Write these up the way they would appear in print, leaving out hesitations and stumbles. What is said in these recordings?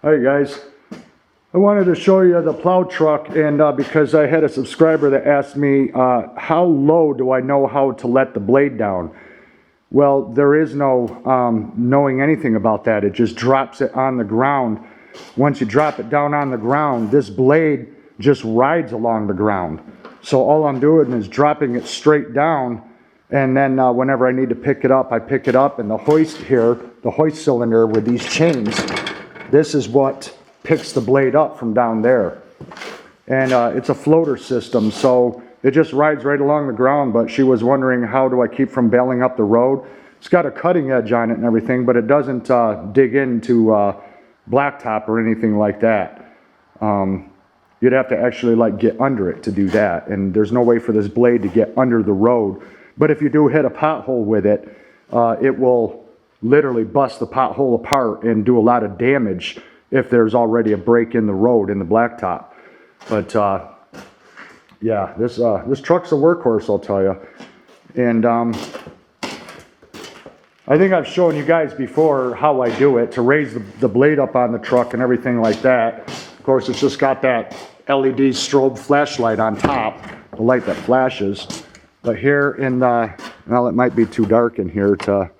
Hi guys, I wanted to show you the plow truck, and because I had a subscriber that asked me how low do I know how to let the blade down. Well, there is no knowing anything about that. It just drops it on the ground. Once you drop it down on the ground, this blade just rides along the ground. So all I'm doing is dropping it straight down, and then whenever I need to pick it up, I pick it up, and the hoist here, the hoist cylinder with these chains, this is what picks the blade up from down there. And it's a floater system, so it just rides right along the ground. But she was wondering, how do I keep from bailing up the road? It's got a cutting edge on it and everything, but it doesn't dig into blacktop or anything like that. You'd have to actually like get under it to do that, and there's no way for this blade to get under the road. But if you do hit a pothole with it, it will literally bust the pothole apart and do a lot of damage if there's already a break in the road, in the blacktop. But yeah, this truck's a workhorse, I'll tell you. And I think I've shown you guys before how I do it to raise the blade up on the truck and everything like that. Of course, it's just got that LED strobe flashlight on top, the light that flashes. But here in the, well, it might be too dark in here to,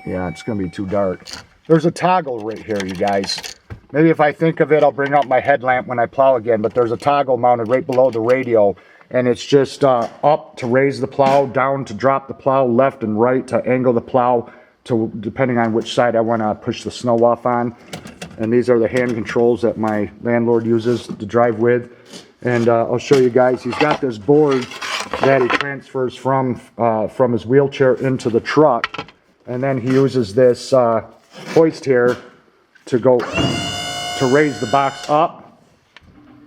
yeah, it's gonna be too dark. There's a toggle right here, you guys. Maybe if I think of it, I'll bring out my headlamp when I plow again, but there's a toggle mounted right below the radio, and it's just up to raise the plow, down to drop the plow, left and right to angle the plow, to depending on which side I want to push the snow off on. And these are the hand controls that my landlord uses to drive with. And I'll show you guys, he's got this board that he transfers from his wheelchair into the truck. And then he uses this hoist here to go to raise the box up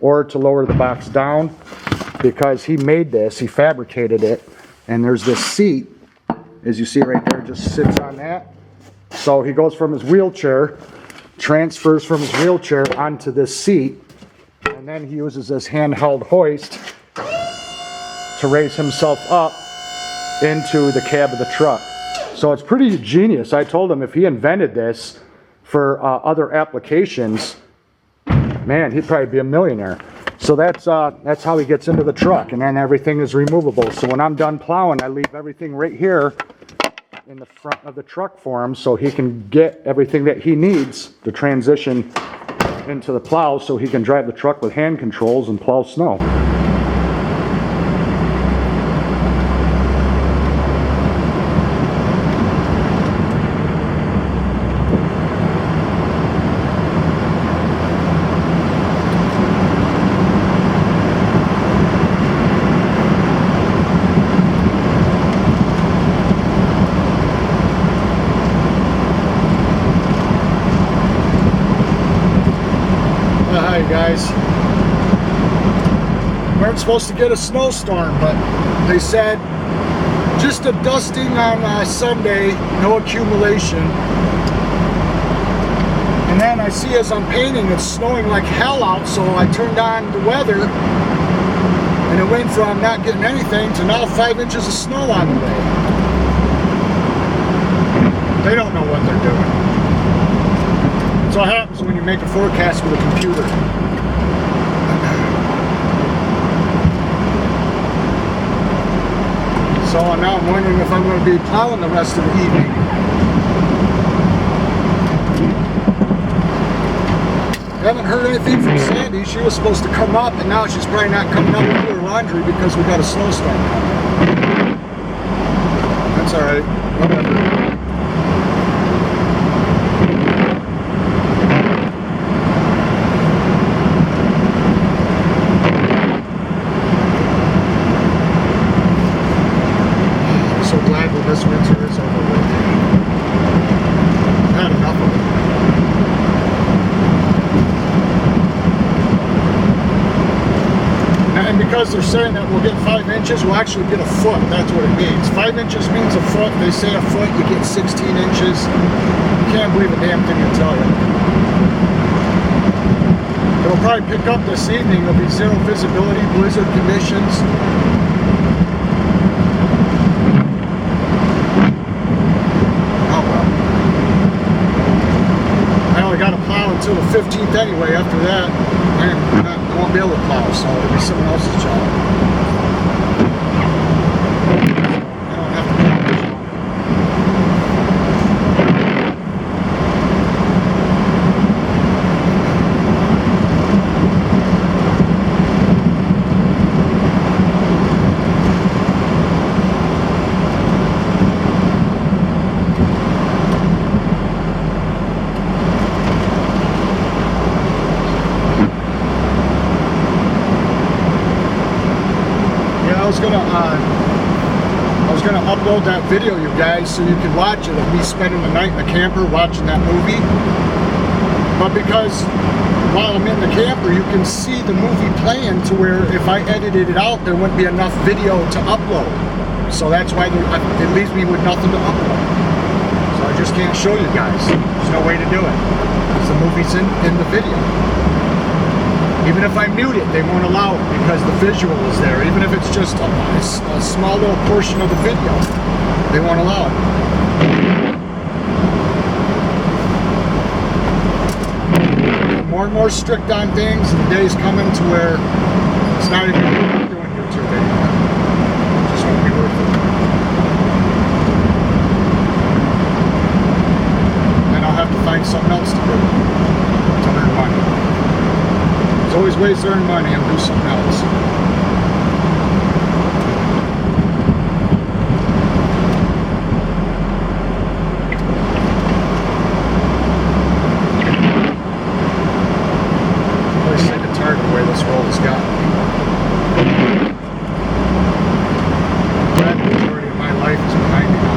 or to lower the box down, because he made this, he fabricated it, and there's this seat, as you see right there, just sits on that. So he goes from his wheelchair, transfers from his wheelchair onto this seat, and then he uses this handheld hoist to raise himself up into the cab of the truck. So it's pretty genius. I told him if he invented this for other applications, man, he'd probably be a millionaire. So that's how he gets into the truck, and then everything is removable. So when I'm done plowing, I leave everything right here in the front of the truck for him, so he can get everything that he needs to transition into the plow, so he can drive the truck with hand controls and plow snow. Hi guys, we weren't supposed to get a snowstorm, but they said just a dusting on Sunday, no accumulation. And then I see, as I'm painting, it's snowing like hell out, so I turned on the weather, and it went from not getting anything to now 5 inches of snow on the way. They don't know what they're doing. That's what happens when you make a forecast with a computer. So now I'm wondering if I'm going to be plowing the rest of the evening. I haven't heard anything from Sandy. She was supposed to come up, and now she's probably not coming up to do her laundry because we got a snowstorm coming. That's alright. Whatever. This winter is over with. I've had enough of it. And because they're saying that we'll get 5 inches, we'll actually get a foot. That's what it means. 5 inches means a foot. They say a foot, you get 16 inches. You can't believe a damn thing I tell you. It'll probably pick up this evening. There'll be zero visibility, blizzard conditions. till the 15th anyway. After that, I won't be able to plow, so it'll be someone else's job. I don't have to plow this job. I was gonna upload that video, you guys, so you can watch it of me spending the night in the camper watching that movie. But because while I'm in the camper, you can see the movie playing to where if I edited it out, there wouldn't be enough video to upload. So that's why it leaves me with nothing to upload. So I just can't show you guys. There's no way to do it because the movie's in the video. Even if I mute it, they won't allow it because the visual is there. Even if it's just a small little portion of the video, they won't allow it. More and more strict on things, and the day's coming to where it's not even worth doing YouTube anymore. It just won't be worth it. Then I'll have to find something else to do to earn money. There's always ways to earn money and do something else. I'm really sick and tired of the way this world has gotten me. The majority of my life is behind me now.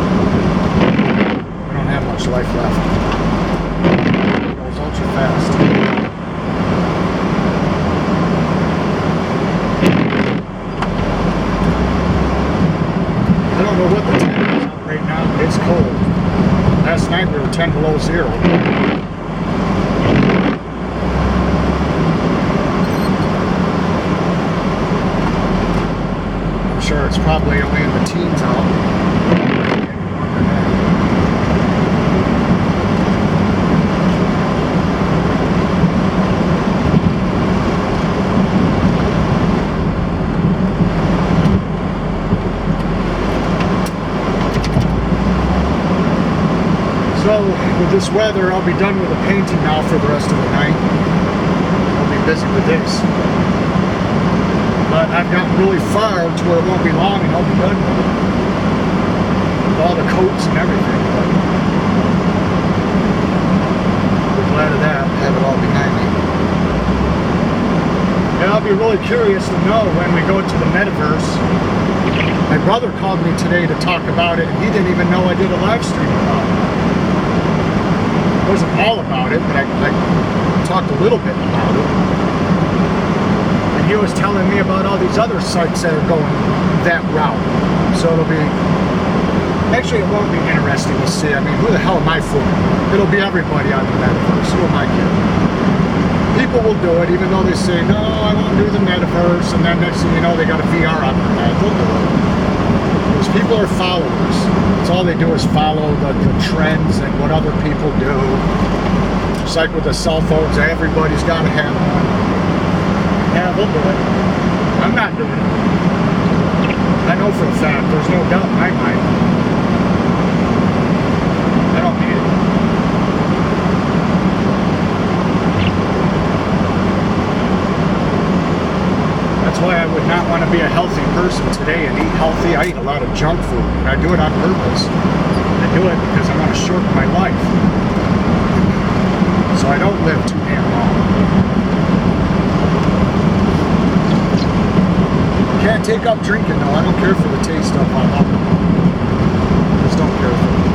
I don't have much life left. It goes ultra fast. I don't know what the temperature is out right now, but it's cold. Last night we were 10 below zero. I'm sure it's probably only in the teens out. So, with this weather, I'll be done with the painting now for the rest of the night. I'll be busy with this. But I've gotten really far to where it won't be long and I'll be done with it. With all the coats and everything. But we're glad of that, have it all behind me. And I'll be really curious to know when we go to the metaverse. My brother called me today to talk about it, and he didn't even know I did a live stream about it. It wasn't all about it, but I talked a little bit about it. And he was telling me about all these other sites that are going that route. So it'll be, actually it won't be interesting to see. I mean, who the hell am I fooling? It'll be everybody on the metaverse. Who am I kidding? People will do it, even though they say, no, I won't do the metaverse, and then next thing you know, they got a VR on their head. They'll do it. Because people are followers. That's all they do is follow the trends and what other people do. Just like with the cell phones, everybody's got to have one. Yeah, they'll do it. I'm not doing it. I know for a fact, there's no doubt in my mind. I don't need it. That's why I would not want to be a healthy person today and eat healthy. I eat a lot of junk food, and I do it on purpose. I do it because I want to shorten my life. So I don't live too damn long. Can't take up drinking though. I don't care for the taste of alcohol. I just don't care for it.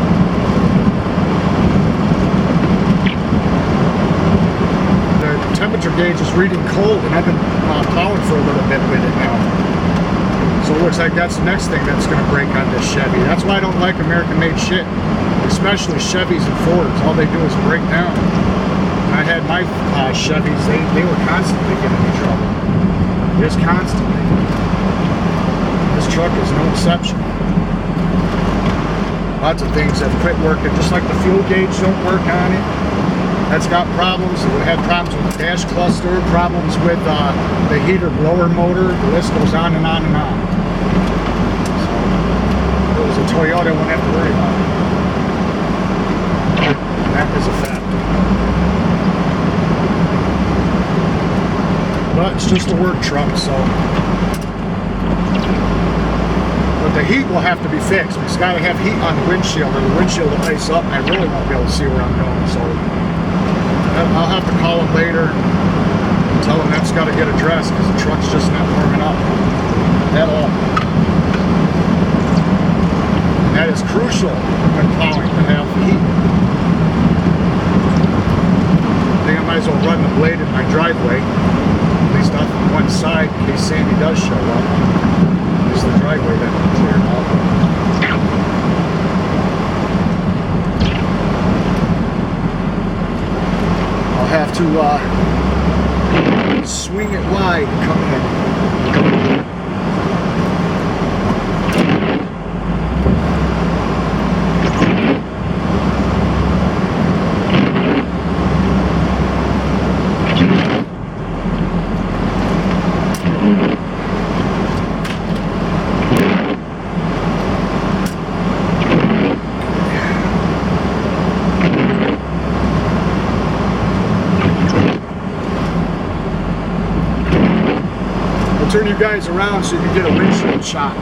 Temperature gauge is reading cold, and I've been plowing for a little bit with it now. So it looks like that's the next thing that's going to break on this Chevy. That's why I don't like American-made shit, especially Chevys and Fords. All they do is break down. When I had my Chevys, they were constantly getting me trouble. Just constantly. This truck is no exception. Lots of things have quit working, just like the fuel gauge don't work on it. that's got problems. It had problems with the dash cluster, problems with the heater blower motor. The list goes on and on and on. So, if it was a Toyota, I wouldn't have to worry about it. And that is a fact. But it's just a work truck, so. But the heat will have to be fixed. It's got to have heat on the windshield, or the windshield will ice up, and I really won't be able to see where I'm going. So I'll have to call him later and tell him that's got to get addressed because the truck's just not warming up at all. And that is crucial when plowing, to have heat. I think I might as well run the blade in my driveway, at least off one side in case Sandy does show up. It's the driveway that will clear out. I'll have to swing it wide and come in. Turn you guys around so you can get a windshield shot.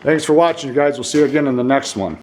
Thanks for watching, you guys. We'll see you again in the next one.